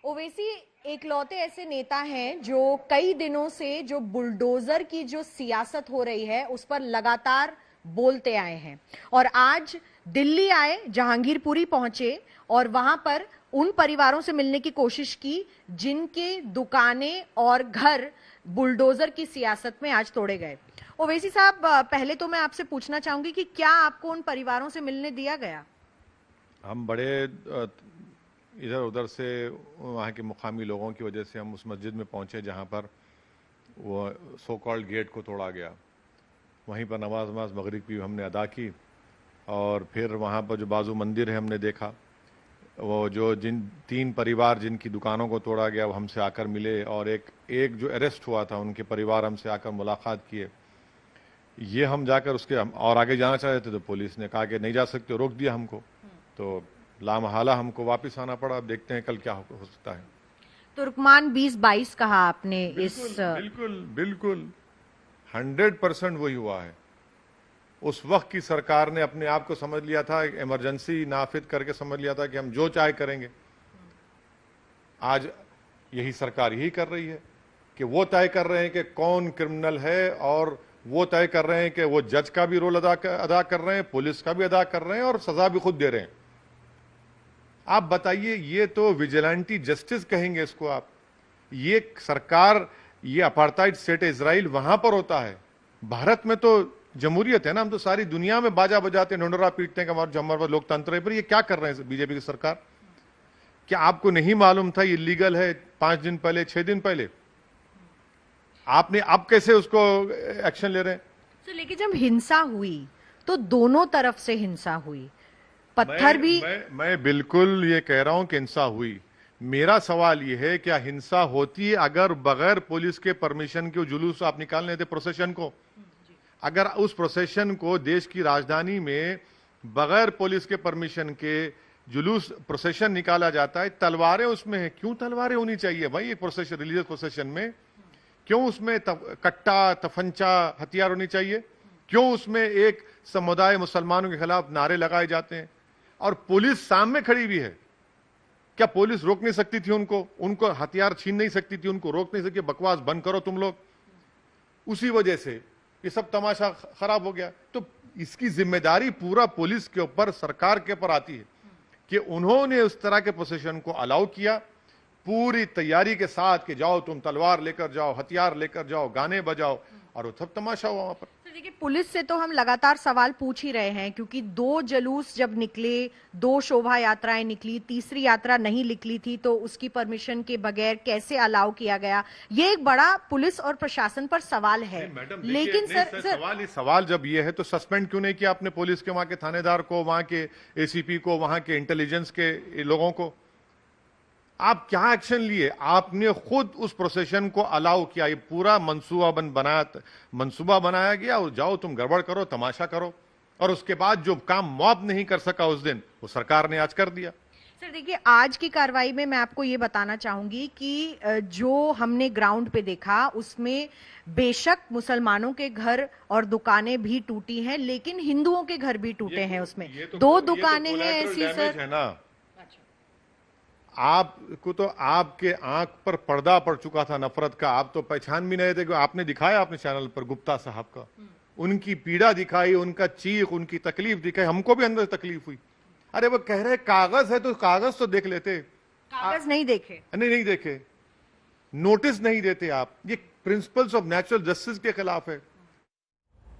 ओवैसी एकलौते ऐसे नेता हैं जो कई दिनों से जो बुलडोजर की जो सियासत हो रही है उस पर लगातार बोलते आए हैं और आज दिल्ली आए, जहांगीरपुरी पहुंचे और वहां पर उन परिवारों से मिलने की कोशिश की जिनके दुकानें और घर बुलडोजर की सियासत में आज तोड़े गए। ओवैसी साहब, पहले तो मैं आपसे पूछना चाहूंगी कि क्या आपको उन परिवारों से मिलने दिया गया? हम बड़े इधर उधर से वहाँ के मुकामी लोगों की वजह से हम उस मस्जिद में पहुँचे जहाँ पर वो सो कॉल्ड गेट को तोड़ा गया। वहीं पर नमाज मगरिब की हमने अदा की और फिर वहाँ पर जो बाजू मंदिर है हमने देखा। वो जो जिन 3 परिवार जिनकी दुकानों को तोड़ा गया वो हमसे आकर मिले और एक जो अरेस्ट हुआ था उनके परिवार हमसे आकर मुलाकात किए। ये हम जाकर उसके और आगे जाना चाह रहे थे तो पुलिस ने कहा कि नहीं जा सकते, रोक दिया हमको। तो लामहाला हमको वापस आना पड़ा। अब देखते हैं कल क्या हो सकता है। तुर्कमान 2022 कहा आपने। बिल्कुल 100% वही हुआ है। उस वक्त की सरकार ने अपने आप को समझ लिया था, इमरजेंसी नाफिज करके समझ लिया था कि हम जो चाहे करेंगे। आज यही सरकार यही कर रही है कि वो तय कर रहे हैं कि कौन क्रिमिनल है और वो तय कर रहे हैं कि वो जज का भी रोल अदा कर रहे हैं, पुलिस का भी अदा कर रहे हैं और सजा भी खुद दे रहे हैं। आप बताइए, ये तो विजिलेंटी जस्टिस कहेंगे इसको आप? ये सरकार, ये अपार्थाइड स्टेट इजराइल वहां पर होता है। भारत में तो जमहूरियत है ना, हम तो सारी दुनिया में बाजा बजाते हैं, ढोंडरा पीटते हैं कि हमारा लोकतंत्र है। पर ये क्या कर रहे हैं बीजेपी की सरकार? क्या आपको नहीं मालूम था ये लीगल है 5 दिन पहले, 6 दिन पहले? आपने अब कैसे उसको एक्शन ले रहे हैं? तो लेकिन जब हिंसा हुई तो दोनों तरफ से हिंसा हुई, पत्थर भी। मैं बिल्कुल ये कह रहा हूं कि हिंसा हुई। मेरा सवाल ये है, क्या हिंसा होती है अगर बगैर पुलिस के परमिशन के जुलूस आप निकाल लेते प्रोसेशन को? अगर उस प्रोसेशन को देश की राजधानी में बगैर पुलिस के परमिशन के जुलूस प्रोसेशन निकाला जाता है, तलवारें उसमें है, क्यों तलवारें होनी चाहिए भाई एक प्रोसेशन, रिलीजियस प्रोसेशन में? क्यों उसमें कट्टा तफंचा हथियार होनी चाहिए? क्यों उसमें एक समुदाय मुसलमानों के खिलाफ नारे लगाए जाते हैं और पुलिस सामने खड़ी हुई है? क्या पुलिस रोक नहीं सकती थी उनको हथियार छीन नहीं सकती थी, उनको रोक नहीं सकती? बकवास बंद करो तुम लोग। उसी वजह से ये सब तमाशा खराब हो गया। तो इसकी जिम्मेदारी पूरा पुलिस के ऊपर, सरकार के ऊपर आती है कि उन्होंने उस तरह के पोजीशन को अलाउ किया पूरी तैयारी के साथ कि जाओ तुम तलवार लेकर जाओ, हथियार लेकर जाओ, गाने बजाओ, और वो सब तमाशा हुआ वहां पर। तो देखिए, पुलिस से तो हम लगातार सवाल पूछ ही रहे हैं क्योंकि 2 जुलूस जब निकले, 2 शोभा यात्राएं निकली, तीसरी यात्रा नहीं निकली थी तो उसकी परमिशन के बगैर कैसे अलाउ किया गया? ये एक बड़ा पुलिस और प्रशासन पर सवाल है। लेकिन सर सवाल जब ये है तो सस्पेंड क्यों नहीं किया आपने पुलिस के, वहां के थानेदार को, वहां के एसीपी को, वहां के इंटेलिजेंस के लोगों को? आप क्या एक्शन लिए? आपने खुद उस प्रोसेशन को अलाउ किया। ये पूरा मंसूबा बनाया गया और जाओ तुम गड़बड़ करो, तमाशा करो, और उसके बाद जो काम मॉब नहीं कर सका उस दिन, वो सरकार ने आज कर दिया। सर देखिए, आज की कार्रवाई में मैं आपको ये बताना चाहूंगी कि जो हमने ग्राउंड पे देखा उसमें बेशक मुसलमानों के घर और दुकानें भी टूटी हैं, लेकिन हिंदुओं के घर भी टूटे हैं। उसमें 2 दुकानें हैं ऐसी सर, है ना। आपको तो आपके आंख पर पर्दा पड़ चुका था नफरत का। आप तो पहचान भी नहीं थे। आपने दिखाया अपने चैनल पर गुप्ता साहब का, उनकी पीड़ा दिखाई, उनका चीख, उनकी तकलीफ दिखाई। हमको भी अंदर तकलीफ हुई। अरे वो कह रहे कागज है तो कागज तो देख लेते। कागज नहीं देखे? नहीं देखे, नोटिस नहीं देते आप। ये प्रिंसिपल्स ऑफ नेचुरल जस्टिस के खिलाफ है।